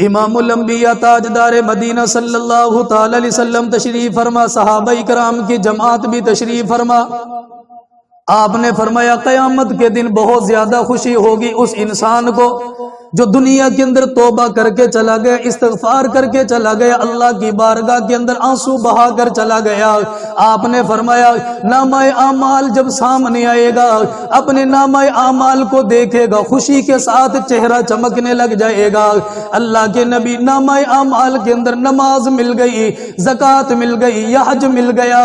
امام الانبیاء تاجدار مدینہ صلی اللہ تعالی علیہ وسلم تشریف فرما، صحابہ کرام کی جماعت بھی تشریف فرما۔ آپ نے فرمایا قیامت کے دن بہت زیادہ خوشی ہوگی اس انسان کو جو دنیا کے اندر توبہ کر کے چلا گیا، استغفار کر کے چلا گیا، اللہ کی بارگاہ کے اندر آنسو بہا کر چلا گیا۔ آپ نے فرمایا نامہ اعمال جب سامنے آئے گا، اپنے نامہ اعمال کو دیکھے گا، خوشی کے ساتھ چہرہ چمکنے لگ جائے گا۔ اللہ کے نبی نامہ اعمال کے اندر نماز مل گئی، زکوٰۃ مل گئی، یا حج مل گیا۔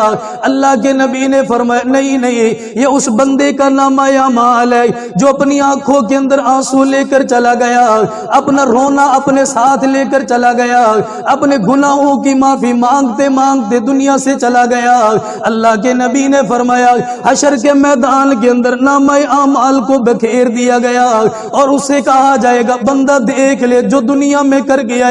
اللہ کے نبی نے فرمایا نہیں، یہ اس بندے کا نامہ اعمال ہے جو اپنی آنکھوں کے اندر آنسو لے کر چلا گیا، اپنا رونا اپنے ساتھ لے کر چلا گیا، اپنے گناہوں کی معافی مانگتے مانگتے دنیا سے چلا گیا۔ اللہ کے نبی نے فرمایا حشر کے میدان کے اندر نامہ اعمال کو بکھیر دیا گیا اور اسے کہا جائے گا بندہ دیکھ لے جو دنیا میں کر گیا،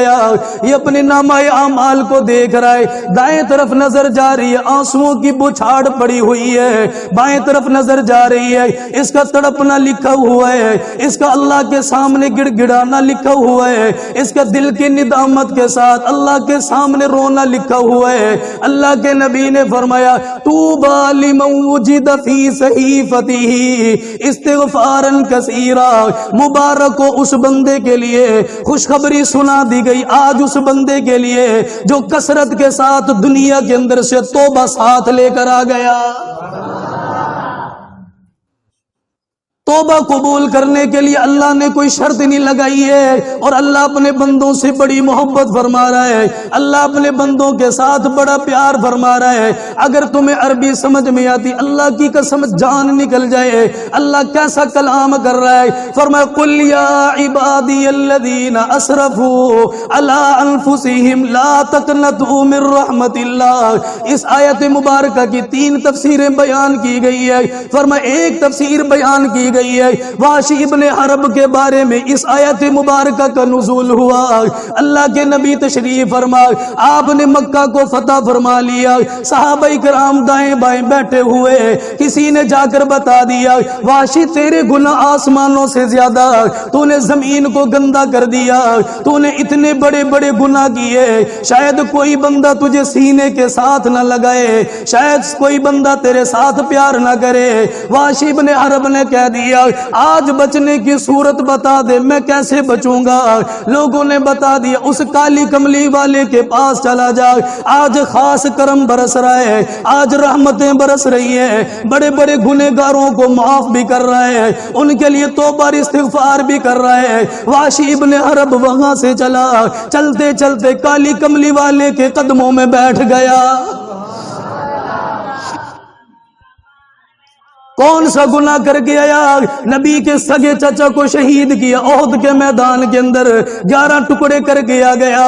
یہ اپنے نامہ اعمال کو دیکھ رہا ہے۔ دائیں طرف نظر جا رہی ہے، آنسوؤں کی بچھاڑ پڑی ہوئی ہے، بائیں طرف نظر جا رہی ہے، اس کا تڑپنا لکھا ہوا ہے، اس کا اللہ کے سامنے گڑ گڑانا لکھا ہوا ہے، اس کا دل کی ندامت کے ساتھ اللہ کے سامنے رونا لکھا ہوا ہے۔ اللہ کے نبی نے فرمایا طوبی لمن وجد فی صحیفته استغفارا کثیرا، مبارک ہو اس بندے کے لیے، خوشخبری سنا دی گئی آج اس بندے کے لیے جو کثرت کے ساتھ دنیا کے اندر سے توبہ ساتھ لے کر آ گیا۔ توبہ قبول کرنے کے لیے اللہ نے کوئی شرط نہیں لگائی ہے، اور اللہ اپنے بندوں سے بڑی محبت فرما رہا ہے، اللہ اپنے بندوں کے ساتھ بڑا پیار فرما رہا ہے۔ اگر تمہیں عربی سمجھ میں آتی، اللہ کی قسم جان نکل جائے اللہ کیسا کلام کر رہا ہے۔ فرمایا قل یا عبادی الذین اسرفوا علی انفسہم لا تقنطوا من رحمت اللہ۔ اس آیت مبارکہ کی 3 تفسیریں بیان کی گئی ہے۔ فرمایا ایک تفسیر بیان کی گئی ہے وحشی ابن حرب کے بارے میں اس آیت مبارکہ کا نزول ہوا۔ اللہ کے نبی تشریف فرما، آپ نے مکہ کو فتح فرما لیا، صحابہ کرام دائیں بائیں بیٹھے ہوئے، کسی نے جا کر بتا دیا وحشی تیرے گناہ آسمانوں سے زیادہ، تو نے زمین کو گندا کر دیا، تو نے اتنے بڑے بڑے گناہ کیے، شاید کوئی بندہ تجھے سینے کے ساتھ نہ لگائے، شاید کوئی بندہ تیرے ساتھ پیار نہ کرے۔ وحشی ابن حرب نے کہہ دیا آج بچنے کی صورت بتا دے، میں کیسے بچوں گا؟ لوگوں نے بتا دیا اس کالی کملی والے کے پاس چلا جا، آج خاص کرم برس رہا ہے، آج رحمتیں برس رہی ہیں، بڑے بڑے گنہگاروں کو معاف بھی کر رہا ہے، ان کے لیے توبہ استغفار بھی کر رہا ہے۔ وحشی ابن حرب وہاں سے چلا، چلتے چلتے کالی کملی والے کے قدموں میں بیٹھ گیا۔ کون سا گناہ کر کے آیا؟ نبی کے سگے چچا کو شہید کیا احد کے میدان کے اندر، 11 ٹکڑے کر کے آ گیا،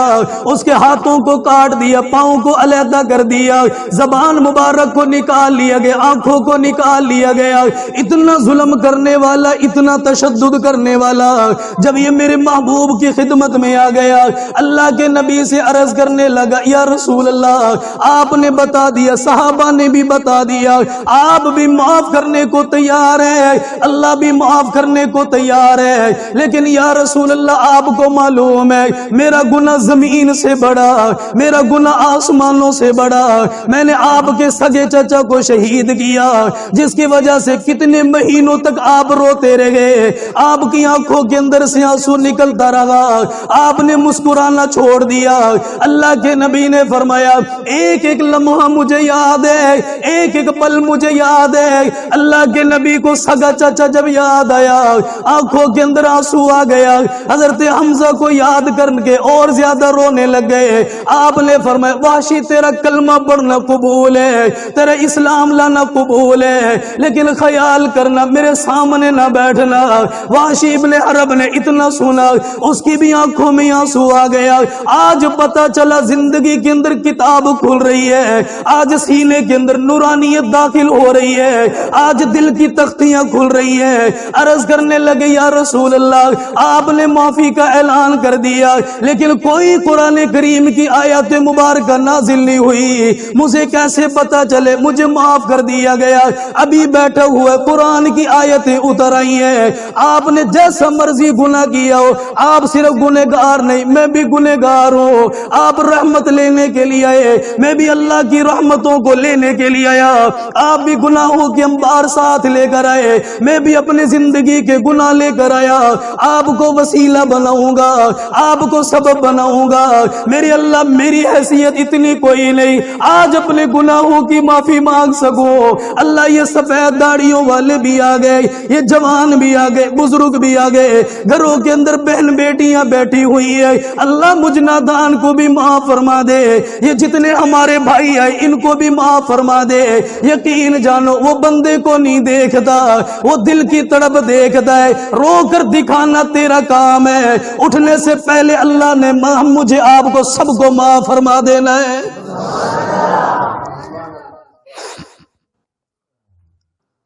اس کے ہاتھوں کو کاٹ دیا، پاؤں کو علیحدہ کر دیا، زبان مبارک کو نکال لیا گیا، آنکھوں کو نکال لیا گیا۔ اتنا ظلم کرنے والا، اتنا تشدد کرنے والا جب یہ میرے محبوب کی خدمت میں آ گیا، اللہ کے نبی سے عرض کرنے لگا یا رسول اللہ آپ نے بتا دیا، صحابہ نے بھی بتا دیا، آپ بھی معاف کرنے کو تیار ہے، اللہ بھی معاف کرنے کو تیار ہے، لیکن یا رسول اللہ آپ کو معلوم ہے میرا گناہ زمین سے بڑا، میرا گناہ آسمانوں سے بڑا، میں نے آپ کے سگے چچا کو شہید کیا جس کی وجہ سے کتنے مہینوں تک آپ روتے رہے، آپ کی آنکھوں کے اندر سے آنسو نکلتا رہا، آپ نے مسکرانا چھوڑ دیا۔ اللہ کے نبی نے فرمایا ایک ایک لمحہ مجھے یاد ہے، ایک ایک پل مجھے یاد ہے۔ اللہ کے نبی کو سگا چچا جب یاد آیا، آنکھوں کے اندر آنسو آ گیا، حضرت حمزہ کو یاد کر کے اور زیادہ رونے لگ گئے۔ آپ نے فرمایا وحشی تیرا کلمہ پڑھنا قبول ہے، تیرا اسلام لانا قبول ہے، لیکن خیال کرنا میرے سامنے نہ بیٹھنا۔ وحشی ابن حرب نے اتنا سنا، اس کی بھی آنکھوں میں آنسو آ گیا۔ آج پتا چلا زندگی کے اندر کتاب کھل رہی ہے، آج سینے کے اندر نورانیت داخل ہو رہی ہے، آج آج دل کی تختیاں کھل رہی ہیں. عرض کرنے لگے یا رسول اللہ آپ نے معافی کا اعلان کر دیا لیکن کوئی قرآن کریم کی آیت مبارکہ نازل نہیں ہوئی, مجھے کیسے پتا چلے مجھے معاف کر دیا گیا؟ ابھی بیٹھا ہوا قرآن کی آیتیں اتر آئی ہیں. آپ نے جیسا مرضی گناہ کیا ہو, آپ صرف گنہگار نہیں میں بھی گنہگار ہوں. آپ رحمت لینے کے لیے آئے, میں بھی اللہ کی رحمتوں کو لینے کے لیے آیا. آپ بھی گناہوں کے انبار ساتھ لے کر آئے, میں بھی اپنی زندگی کے گناہ لے کر آیا. آپ کو وسیلہ بناؤں گا, آپ کو سبب بناؤں گا. میری اللہ میری حیثیت اتنی کوئی نہیں آج اپنے گناہوں کی معافی مانگ سکوں. اللہ یہ سفید داڑیوں والے بھی آ گئے, یہ جوان بھی آ گئے, بزرگ بھی آ گئے, گھروں کے اندر بہن بیٹیاں بیٹھی ہوئی ہے. اللہ مجھ نادان کو بھی معاف فرما دے, یہ جتنے ہمارے بھائی آئے ان کو بھی معاف فرما دے. یقین جانو وہ بندے کو نہیں دیکھتا, وہ دل کی تڑپ دیکھتا ہے. رو کر دکھانا تیرا کام ہے, اٹھنے سے پہلے اللہ نے مجھے آپ کو سب کو معاف فرما دینا ہے.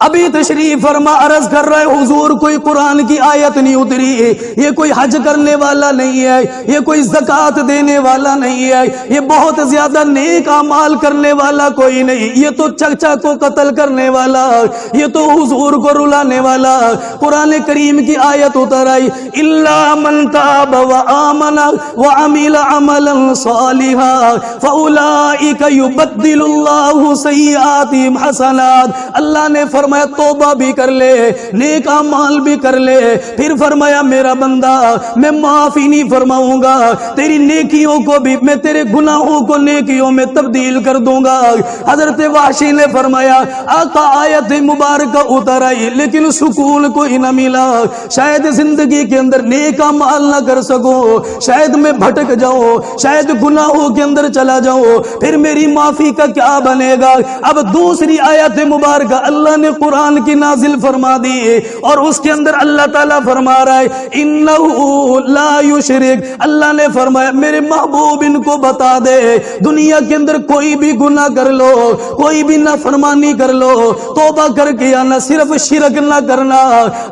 ابھی تشریف فرما عرض کر رہے حضور کوئی قرآن کی آیت نہیں اتری, یہ کوئی حج کرنے والا نہیں ہے, یہ کوئی زکات دینے والا نہیں ہے, یہ بہت زیادہ نیک اعمال کرنے والا کوئی نہیں, یہ تو چچا کو قتل کرنے والا, یہ تو حضور کو رلانے والا. قرآن کریم کی آیت اتر آئی الا من تاب وآمن وعمل عملا صالحا فاولئک یبدل اللہ سیئاتہم حسنات. اللہ نے فرمایا توبہ بھی کر لے, نیک اعمال بھی کر لے. پھر فرمایا میرا بندہ میں معافی نہیں فرماؤں گا, تیری نیکیوں کو بھی میں تیرے گناہوں کو نیکیوں میں تبدیل کر دوں گا. حضرت وحشی نے فرمایا آقا آیت مبارکہ اتر آئی لیکن سکون کوئی نہ ملا. شاید زندگی کے اندر نیک اعمال نہ کر سکوں, شاید میں بھٹک جاؤں, شاید گناہوں کے اندر چلا جاؤں, پھر میری معافی کا کیا بنے گا؟ اب دوسری آیت مبارکہ اللہ نے قرآن کی نازل فرما دی اور اس کے اندر اللہ تعالیٰ فرما رہا ہے انہو لا یشرک. اللہ نے فرمایا میرے محبوب ان کو بتا دے دنیا کے اندر کوئی بھی گناہ کر لو, کوئی بھی نافرمانی کر لو, توبہ کر کے آنا, صرف شرک نہ کرنا.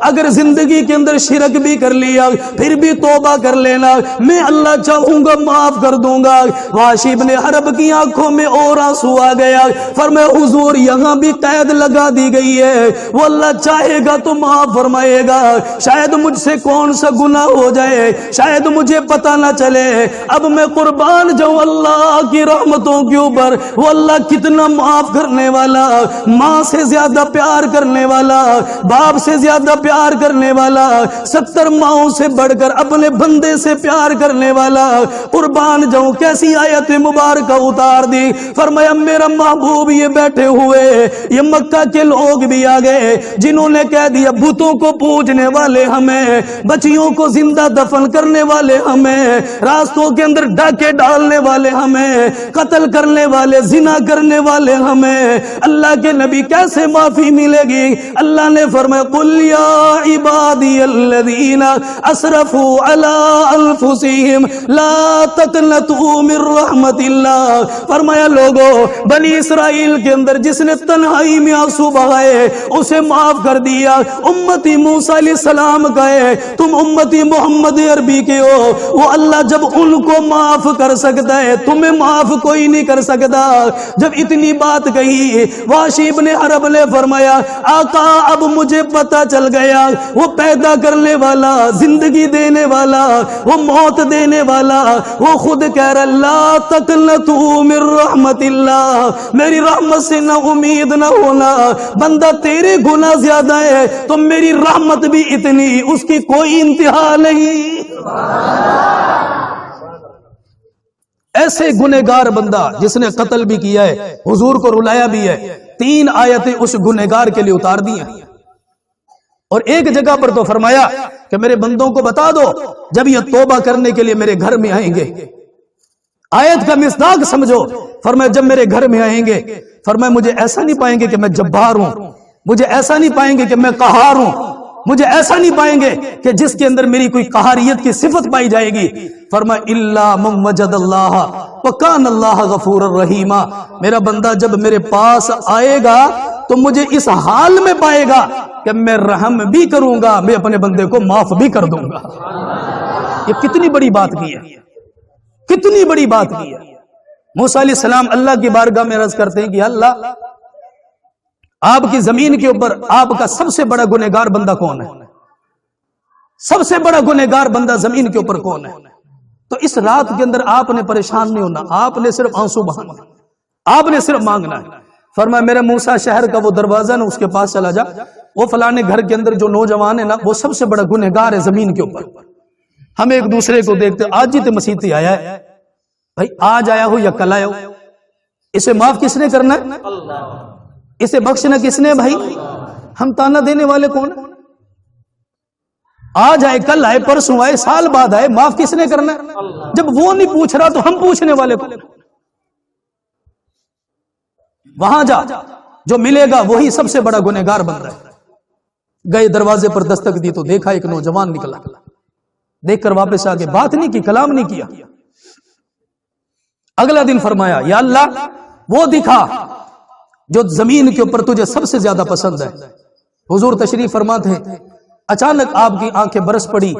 اگر زندگی کے اندر شرک بھی کر لیا پھر بھی توبہ کر لینا, میں اللہ چاہوں گا معاف کر دوں گا. وحشی بن حرب کی آنکھوں میں اور آنسو آ گیا. فرمایا حضور یہاں بھی قید لگا دی گئی ہے, وہ اللہ چاہے گا تو معاف فرمائے گا. شاید مجھ سے کون سا گناہ ہو جائے, شاید مجھے پتہ نہ چلے. اب میں قربان جاؤں اللہ کی رحمتوں کے اوپر. وہ اللہ کتنا معاف کرنے والا, ماں سے زیادہ پیار کرنے والا, باپ سے زیادہ پیار کرنے والا, 70 ماؤں سے بڑھ کر اپنے بندے سے پیار کرنے والا. قربان جاؤں کیسی آیت مبارکہ اتار دی. فرمایا میرا محبوب یہ بیٹھے ہوئے یہ مکہ کے لوگ بھی آ گئے جنہوں نے کہہ دیا بتوں کو پوجنے والے ہمیں, بچیوں کو زندہ دفن کرنے والے ہمیں, راستوں کے اندر ڈاکے ڈالنے والے ہمیں, قتل کرنے والے, زنا کرنے والے ہمیں. اللہ کے نبی کیسے معافی ملے گی؟ اللہ نے فرمایا قل یا عبادی الذین اسرفوا علی انفسہم لا تقنطوا من رحمت اللہ. فرمایا لوگو بنی اسرائیل کے اندر جس نے تنہائی میں آنسو بہائے اسے معاف کر دیا. امتی موسیٰ علیہ السلام کا ہے, تم امتی محمد عربی کے ہو. وہ اللہ جب ان کو معاف کر سکتا ہے تمہیں معاف کوئی نہیں کر سکتا. جب اتنی بات کہی وحشی بن حرب نے فرمایا آقا اب مجھے پتا چل گیا وہ پیدا کرنے والا, زندگی دینے والا, وہ موت دینے والا, وہ خود کہہ رہا لا تقنطوا من رحمت اللہ, میری رحمت سے نہ امید نہ ہونا. بندہ تیرے گناہ زیادہ ہے تو میری رحمت بھی اتنی, اس کی کوئی انتہا نہیں. ایسے گنہگار بندہ جس نے قتل بھی کیا ہے, حضور کو رلایا بھی ہے, 3 آیتیں اس گنہگار کے لیے اتار دی ہیں. اور ایک جگہ پر تو فرمایا کہ میرے بندوں کو بتا دو جب یہ توبہ کرنے کے لیے میرے گھر میں آئیں گے. آیت کا مصداق سمجھو. فرمایا جب میرے گھر میں آئیں گے فرمایا مجھے ایسا نہیں پائیں گے کہ میں جبار ہوں, مجھے ایسا نہیں پائیں گے کہ میں قہار ہوں, مجھے ایسا نہیں پائیں گے کہ جس کے اندر میری کوئی قہاریت کی صفت پائی جائے گی. فرمایا الا من وجد اللہ وکان اللہ غفور الرحیم. میرا بندہ جب میرے پاس آئے گا تو مجھے اس حال میں پائے گا کہ میں رحم بھی کروں گا، میں اپنے بندے کو معاف بھی کر دوں گا۔ یہ کتنی بڑی بات کی ہے، کتنی بڑی بات کی ہے۔ موسیٰ علیہ السلام اللہ کی بارگاہ میں عرض کرتے ہیں کہ اللہ، آپ کی زمین کے اوپر آپ کا سب سے بڑا گنہگار بندہ کون ہے؟ سب سے بڑا گنہگار بندہ زمین کے اوپر کون ہے؟ تو اس رات کے اندر آپ نے پریشان نہیں ہونا، آپ نے صرف آنسو بہانا، آپ نے صرف مانگنا ہے۔ فرمایا میرے موسیٰ شہر کا وہ دروازہ نا، اس کے پاس چلا جا، وہ فلانے گھر کے اندر جو نوجوان ہے نا، وہ سب سے بڑا گنہگار ہے زمین کے اوپر۔ ہم ایک دوسرے کو دیکھتے، آج ہی تو مسیح آیا ہے بھائی، آج آیا ہو یا کل آیا ہو، اسے معاف کس نے کرنا ہے؟ اسے بخشنا کس نے بھائی؟ ہم تانا دینے والے کون ہیں؟ آج آئے، کل آئے، پرسوں آئے، سال بعد آئے، معاف کس نے کرنا ہے؟ جب وہ نہیں پوچھ رہا تو ہم پوچھنے والے کون؟ وہاں جا، جو ملے گا وہی سب سے بڑا گنہگار بندہ ہے۔ گئے، دروازے پر دستک دی تو دیکھا ایک نوجوان نکلا، دیکھ کر واپس آگے، بات نہیں کی، کلام نہیں کیا۔ اگلا دن فرمایا یا اللہ وہ دکھا جو زمین کے اوپر تجھے سب سے زیادہ پسند ہے۔ حضور تشریف فرماتے ہیں، اچانک آپ کی آنکھیں برس پڑی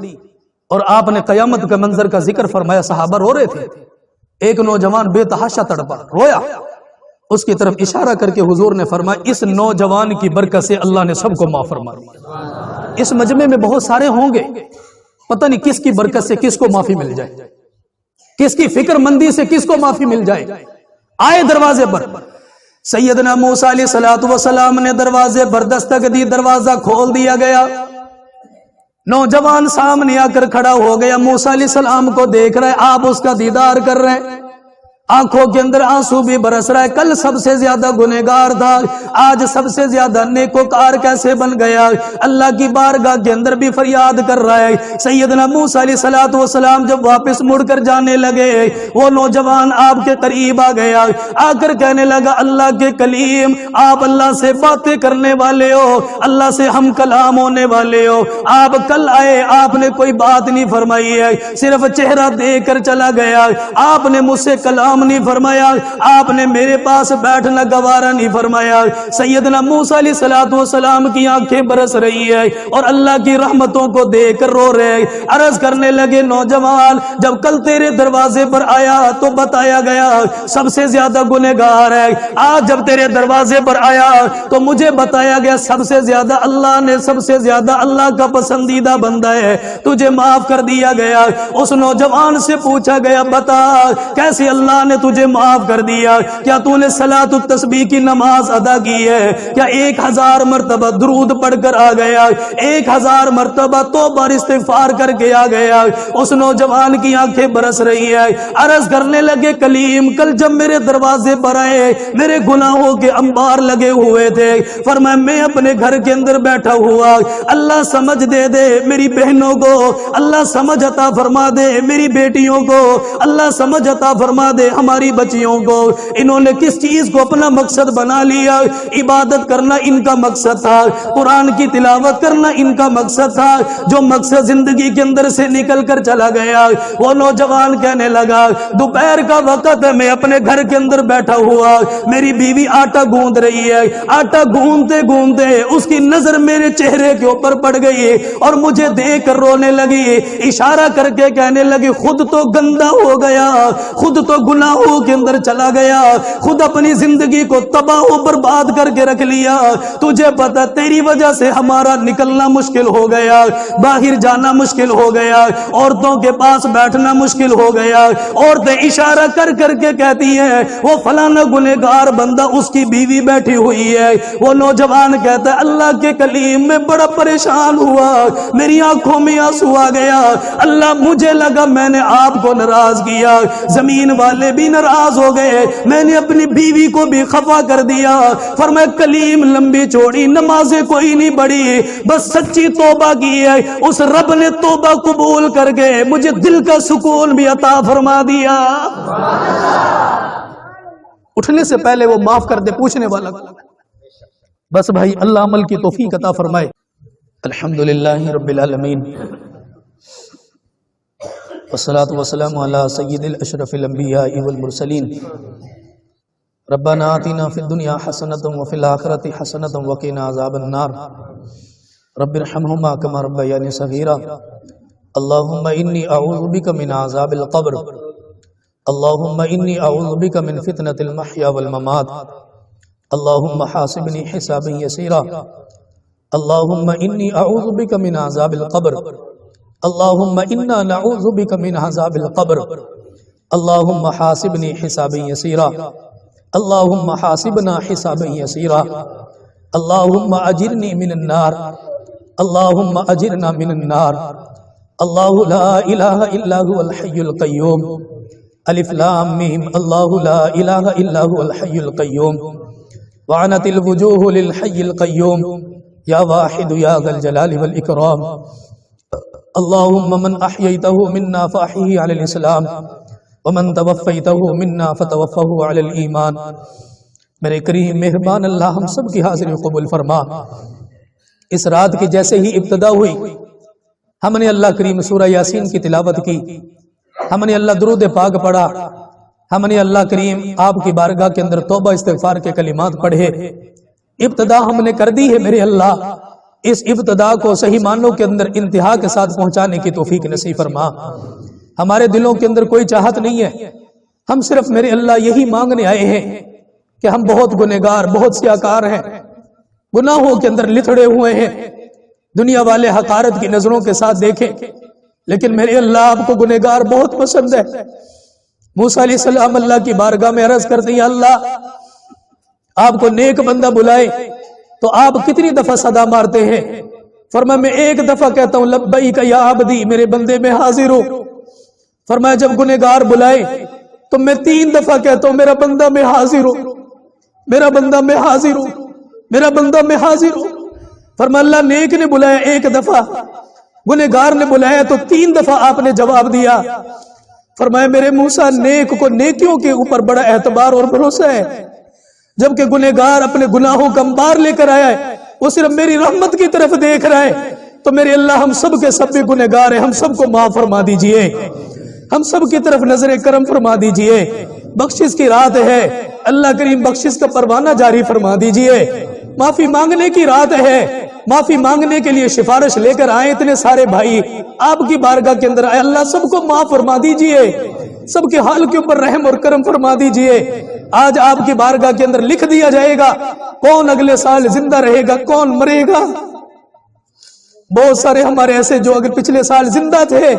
اور آپ نے قیامت کا منظر کا ذکر فرمایا، صحابہ رو رہے تھے، ایک نوجوان بے تحاشا تڑپا، رویا، اس کی طرف اشارہ کر کے حضور نے فرمایا اس نوجوان کی برکت سے اللہ نے سب کو معاف فرما دیا۔ اس مجمع میں بہت سارے ہوں گے، پتہ نہیں کس کی برکت سے کس کو معافی مل جائے، کس کی فکر مندی سے کس کو معافی مل جائے۔ آئے دروازے پر، سیدنا موسیٰ علیہ السلام نے دروازے پر دستک دی، دروازہ کھول دیا گیا، نوجوان سامنے آ کر کھڑا ہو گیا، موسیٰ علیہ السلام کو دیکھ رہے، آپ اس کا دیدار کر رہے ہیں، آنکھوں کے اندر آنسو بھی برس رہا ہے۔ کل سب سے زیادہ گنہگار تھا، آج سب سے زیادہ نیکوکار کیسے بن گیا؟ اللہ کی بارگاہ کے اندر بھی فریاد کر رہا ہے۔ سیدنا موسیٰ علیہ السلام جب واپس مڑ کر جانے لگے، وہ نوجوان آپ کے قریب آ گیا، آ کر کہنے لگا اللہ کے کلیم، آپ اللہ سے باتیں کرنے والے ہو، اللہ سے ہم کلام ہونے والے ہو، آپ کل آئے، آپ نے کوئی بات نہیں فرمائی ہے، صرف چہرہ دیکھ کر چلا گیا، آپ نے مجھ سے کلام نہیں فرمایا، آپ نے میرے پاس بیٹھنا گوارا نہیں فرمایا۔ سیدنا موسیٰ علیہ السلام کی آنکھیں برس رہی ہے اور اللہ کی رحمتوں کو دیکھ کر رو رہے، عرض کرنے لگے نوجوان جب کل تیرے دروازے پر آیا تو بتایا گیا سب سے زیادہ گنہگار ہے، آج جب تیرے دروازے پر آیا تو مجھے بتایا گیا سب سے زیادہ اللہ نے، سب سے زیادہ اللہ کا پسندیدہ بندہ ہے، تجھے معاف کر دیا گیا۔ اس نوجوان سے پوچھا گیا بتا کیسے اللہ نے تجھے معاف کر دیا؟ کیا تو نے صلاۃ التسبیح کی نماز ادا کی ہے؟ کیا 1000 مرتبہ درود پڑھ کر آ گیا؟ 1000 مرتبہ توبہ اور استغفار کر کے آ گیا؟ اس نوجوان کی آنکھیں برس رہی ہے، عرض کرنے لگے کلیم کل جب میرے دروازے پر آئے میرے گناہوں کے انبار لگے ہوئے تھے، فرمایا میں اپنے گھر کے اندر بیٹھا ہوا، اللہ سمجھ دے دے میری بہنوں کو، اللہ سمجھ عطا فرما دے میری بیٹیوں کو، اللہ سمجھ عطا فرما دے ہماری بچیوں کو، انہوں نے کس چیز کو اپنا مقصد بنا لیا؟ عبادت کرنا ان کا مقصد تھا، قرآن کی تلاوت کرنا ان کا مقصد تھا، جو مقصد زندگی کے اندر سے نکل کر چلا گیا۔ وہ نوجوان کہنے لگا دوپہر کا وقت ہے، میں اپنے گھر کے اندر بیٹھا ہوا، میری بیوی آٹا گوندھ رہی ہے، آٹا گوندھتے گوندھتے اس کی نظر میرے چہرے کے اوپر پڑ گئی اور مجھے دیکھ کر رونے لگی، اشارہ کر کے کہنے لگی خود تو گندا ہو گیا، خود تو گناہوں کے اندر چلا گیا، خود اپنی زندگی کو تباہ و برباد کر کے رکھ لیا، تجھے پتا تیری وجہ سے ہمارا نکلنا مشکل ہو گیا، باہر جانا مشکل ہو گیا، عورتوں کے پاس بیٹھنا مشکل ہو گیا۔ عورتیں اشارہ کر کر کے کہتی ہیں وہ فلانا گنہگار بندہ اس کی بیوی بیٹھی ہوئی ہے۔ وہ نوجوان کہتا ہے اللہ کے کلیم میں بڑا پریشان ہوا، میری آنکھوں میں آنسو آ گیا، اللہ مجھے لگا میں نے آپ کو ناراض کیا، زمین والے بھی ناراض ہو گئے، میں نے اپنی بیوی کو بھی خفا کر دیا۔ فرمایا کلیم لمبی چوڑی نمازیں کوئی نہیں پڑھی، بس سچی توبہ کی ہے، اس رب نے توبہ قبول کر کے مجھے دل کا سکون بھی عطا فرما دیا۔ اٹھنے سے پہلے وہ معاف کر دے، پوچھنے والا بس بھائی اللہ عمل کی توفیق عطا فرمائے۔ الحمدللہ رب العالمین والصلاة والسلام علی سید الاشرف الانبیاء والمرسلین ربنا آتنا فی الدنیا حسنۃ وفی الآخرۃ حسنۃ وقنا عذاب النار رب ارحمہما کما ربیانی صغیرا اللہم انی اعوذ بک من عذاب القبر اللہم انی اعوذ بک من فتنة المحیا والممات اللہم حاسبنی حسابا یسیرا اللہم انی اعوذ بک من عذاب القبر اللہم انا نعوذ بک من عذاب القبر اللہم حاسبنی حسابا یسیرا اللہم حاسبنا حسابا یسیرا اللہم اجرنی من النار اللہم اجرنا من النار اللہ لا الہ الا هو الحی القیوم الف لام میم اللہ لا الہ الا هو الحی القیوم وعنت الوجوہ للحی القیوم یا واحد یا ذا الجلال والاکرام اللہم من احییتہ منا فاحیہ علی الاسلام ومن توفیتہ منا فتوفہ علی الایمان میرے کریم مہربان اللہ ہم سب کی حاضری قبول فرما۔ اس رات کی جیسے ہی ابتدا ہوئی ہم نے اللہ کریم سورہ یاسین کی تلاوت کی، ہم نے اللہ درود پاک پڑھا، ہم نے اللہ کریم آپ کی بارگاہ کے اندر توبہ استغفار کے کلمات پڑھے، ابتدا ہم نے کر دی ہے۔ میرے اللہ اس ابتدا کو صحیح معنوں کے اندر انتہا کے ساتھ پہنچانے کی توفیق نصیب فرما۔ ہمارے دلوں کے اندر کوئی چاہت نہیں ہے، ہم صرف میرے اللہ یہی مانگنے آئے ہیں کہ ہم بہت گنہگار بہت سیاکار ہیں، گناہوں کے اندر لتھڑے ہوئے ہیں، دنیا والے حقارت کی نظروں کے ساتھ دیکھیں لیکن میرے اللہ آپ کو گنہگار بہت پسند ہے۔ موسیٰ علیہ السلام اللہ کی بارگاہ میں عرض کرتے ہیں اللہ آپ کو نیک بندہ بلائے تو آپ کتنی دفعہ صدا مارتے ہیں؟ فرمایا میں ایک دفعہ کہتا ہوں لبیک یا عبدی، میرے بندے میں حاضر ہوں۔ فرمایا جب گنہگار بلائے تو میں 3 دفعہ کہتا ہوں میرا بندہ میں حاضر ہوں، میرا بندہ میں حاضر ہوں، میرا بندہ میں حاضر ہوں۔ فرمایا اللہ نیک نے بلایا 1 دفعہ، گنہگار نے بلایا تو 3 دفعہ آپ نے جواب دیا۔ فرمایا میرے موسیٰ نیک کو نیکیوں کے اوپر بڑا اعتبار اور بھروسہ ہے، جبکہ گنہگار اپنے گناہوں کا انبار لے کر آیا ہے، وہ صرف میری رحمت کی طرف دیکھ رہا ہے۔ تو میرے اللہ ہم سب کے سب بھی گنہگار ہیں، ہم سب کو معاف فرما دیجئے، ہم سب کی طرف نظر کرم فرما دیجئے۔ بخشش کی رات ہے، اللہ کریم بخشش کا پروانہ جاری فرما دیجئے۔ معافی مانگنے کی رات ہے، معافی مانگنے کے لیے سفارش لے کر آئے اتنے سارے بھائی آپ کی بارگاہ کے اندر آئے، اللہ سب کو معاف فرما دیجئے، سب کے حال کے اوپر رحم اور کرم فرما دیجئے۔ آج آپ کی بارگاہ کے اندر لکھ دیا جائے گا کون اگلے سال زندہ رہے گا کون مرے گا۔ بہت سارے ہمارے ایسے جو اگر پچھلے سال زندہ تھے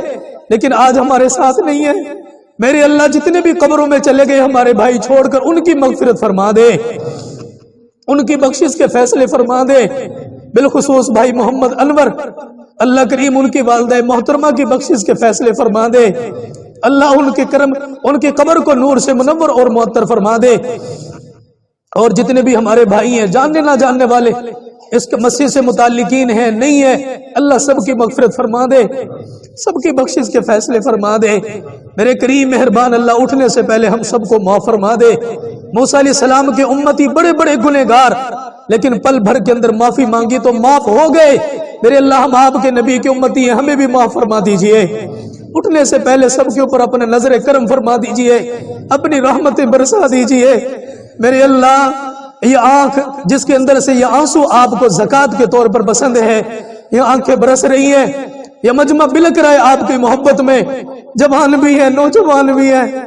لیکن آج ہمارے ساتھ نہیں ہے۔ میرے اللہ جتنے بھی قبروں میں چلے گئے ہمارے بھائی چھوڑ کر ان کی مغفرت فرما دے، ان کی بخشش کے فیصلے فرما دے، بالخصوص بھائی محمد انور اللہ کریم ان کی والدہ محترمہ کی بخشش کے فیصلے فرما دے، اللہ ان کے کرم ان کی قبر کو نور سے منور اور معطر فرما دے۔ اور جتنے بھی ہمارے بھائی ہیں جاننے نہ جاننے والے اس مسجد سے متعلقین ہیں نہیں ہے، اللہ سب کی مغفرت فرما دے، سب کی بخشش کے فیصلے فرما دے۔ میرے کریم مہربان اللہ اٹھنے سے پہلے ہم سب کو معاف فرما دے۔ موسیٰ علیہ السلام کے امتی بڑے بڑے گنہگار لیکن پل بھر کے اندر معافی مانگی تو معاف ہو گئے۔ میرے اللہ ہم آپ کے نبی کے امتی ہیں، ہمیں بھی معاف فرما دیجئے۔ اٹھنے سے پہلے سب کے اوپر اپنے نظر کرم فرما دیجئے، اپنی رحمتیں برسا دیجئے۔ میرے اللہ یہ آنکھ جس کے اندر سے یہ آنسو آپ کو زکوٰۃ کے طور پر پسند ہے، یہ آنکھیں برس رہی ہیں، یہ مجمع بلک رہا ہے آپ کی محبت میں، جوان بھی ہے نوجوان بھی ہے،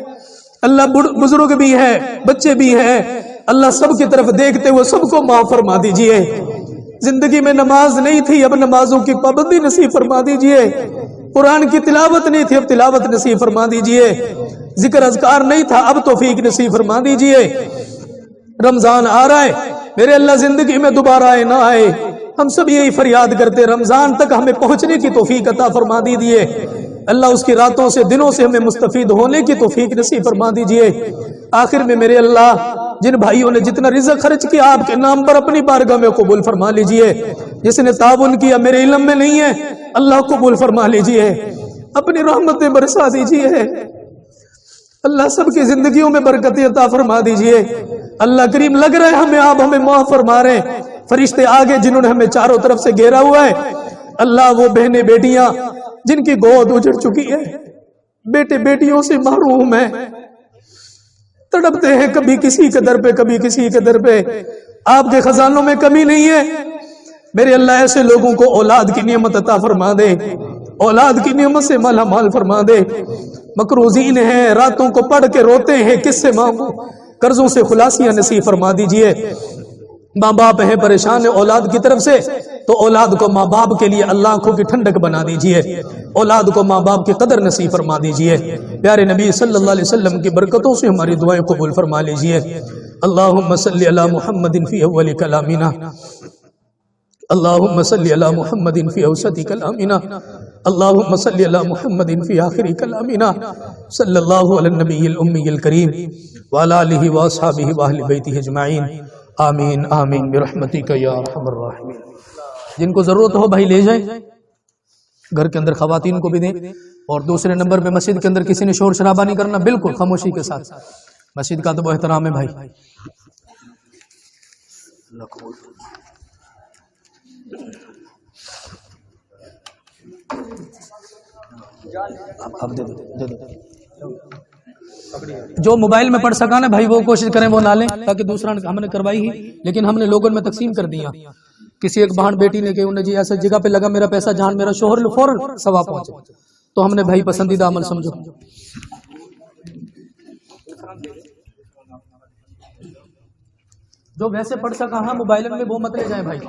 اللہ بزرگ بھی ہے بچے بھی ہیں، اللہ سب کی طرف دیکھتے ہوئے سب کو معاف فرما دیجئے۔ زندگی میں نماز نہیں تھی اب نمازوں کی پابندی نصیب فرما دیجئے، قرآن کی تلاوت نہیں تھی اب تلاوت نصیب فرما دیجئے، ذکر اذکار نہیں تھا اب توفیق نصیب فرما دیجئے۔ رمضان آ رہا ہے میرے اللہ زندگی میں دوبارہ آئے نہ آئے، ہم سب یہی فریاد کرتے رمضان تک ہمیں پہنچنے کی توفیق عطا فرما دیجئے، اللہ اس کی راتوں سے دنوں سے ہمیں مستفید ہونے کی توفیق نصیب فرما دیجئے۔ آخر میں میرے اللہ جن بھائیوں نے جتنا رزق خرچ کیا آپ کے نام پر اپنی بارگاہ میں قبول فرما لیجئے، جس نے تعاون کیا میرے علم میں نہیں ہے اللہ قبول فرما لیجئے، اپنی رحمتیں برسا دیجئے، اللہ سب کی زندگیوں میں برکت عطا فرما دیجئے۔ اللہ کریم لگ رہا ہے ہمیں آپ ہمیں معاف فرما رہے ہیں، فرشتے آگے جنہوں نے ہمیں چاروں طرف سے گھیرا ہوا ہے، اللہ وہ بہنیں بیٹیاں جن کی گود اجڑ چکی ہے، بیٹے بیٹیوں سے محروم ہیں، تڑپتے ہیں کبھی کسی کے در پہ کبھی کسی کے در پہ. آپ کے خزانوں میں کمی نہیں ہے. میرے اللہ ایسے لوگوں کو اولاد کی نعمت عطا فرما دے, اولاد کی نعمت سے مالا مال فرما دے. مقروضین ہیں, راتوں کو پڑھ کے روتے ہیں, کس سے مانگوں, قرضوں سے خلاصیاں نصیب فرما دیجئے. ماں باپ ہیں پریشان اولاد کی طرف سے, تو اولاد کو ماں باپ کے لیے اللہ آنکھوں کی ٹھنڈک بنا دیجئے, اولاد کو ماں باپ کی قدر نصیب فرما دیجئے. پیارے نبی صلی اللہ علیہ وسلم کی برکتوں سے ہماری دعائیں قبول فرما لیجئے. اللہم صلی علی محمد فی اول کلامنا, اللہم صلی علی محمد فی اوسط کلامنا, اللہم صلی علی محمد فی آخر کلامنا, صلی اللہ علی النبی الامی الکریم وعلی آلہ واصحابہ واہل بیتہ اجمعین. آمین آمین برحمتک یا ارحم الراحمین. جن کو ضرورت ہو بھائی لے جائیں, گھر کے اندر خواتین کو بھی دیں. اور دوسرے نمبر پہ مسجد کے اندر کسی نے شور شرابہ نہیں کرنا, بالکل خاموشی کے ساتھ. مسجد کا تو احترام ہے بھائی. جو موبائل میں پڑھ سکا نا بھائی وہ کوشش کریں وہ نہ لیں, تاکہ دوسرا ہم نے کروائی ہی لیکن ہم نے لوگوں میں تقسیم کر دیا. کسی ایک بہن بیٹی نے کہ انہیں جی ایسا جگہ پہ لگا میرا پیسہ جہاں میرا شوہر فوراً ثواب پہنچے, تو ہم نے بھائی پسندیدہ عمل سمجھو. جو ویسے پڑھ سکا ہاں موبائل میں وہ مت لے جائیں بھائی.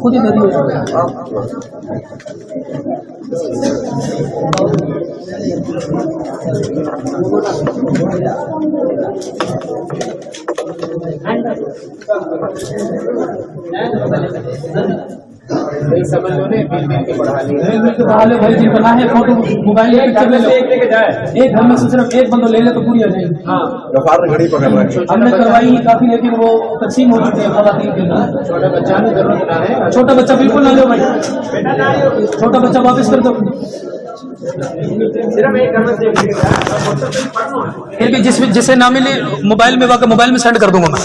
خود ہی موبائل ایک گھر میں سے صرف ایک بندہ لے لے تو پوری آ جائے گی. ہم نے کروائی کافی لیکن وہ تقسیم ہو چکے ہیں خواتین کے لیے. چھوٹا بچہ بالکل نہ لو بھائی, چھوٹا بچہ واپس کر دو. پھر بھی جسے نہ ملے موبائل میں واقع موبائل میں سینڈ کر دوں گا میں.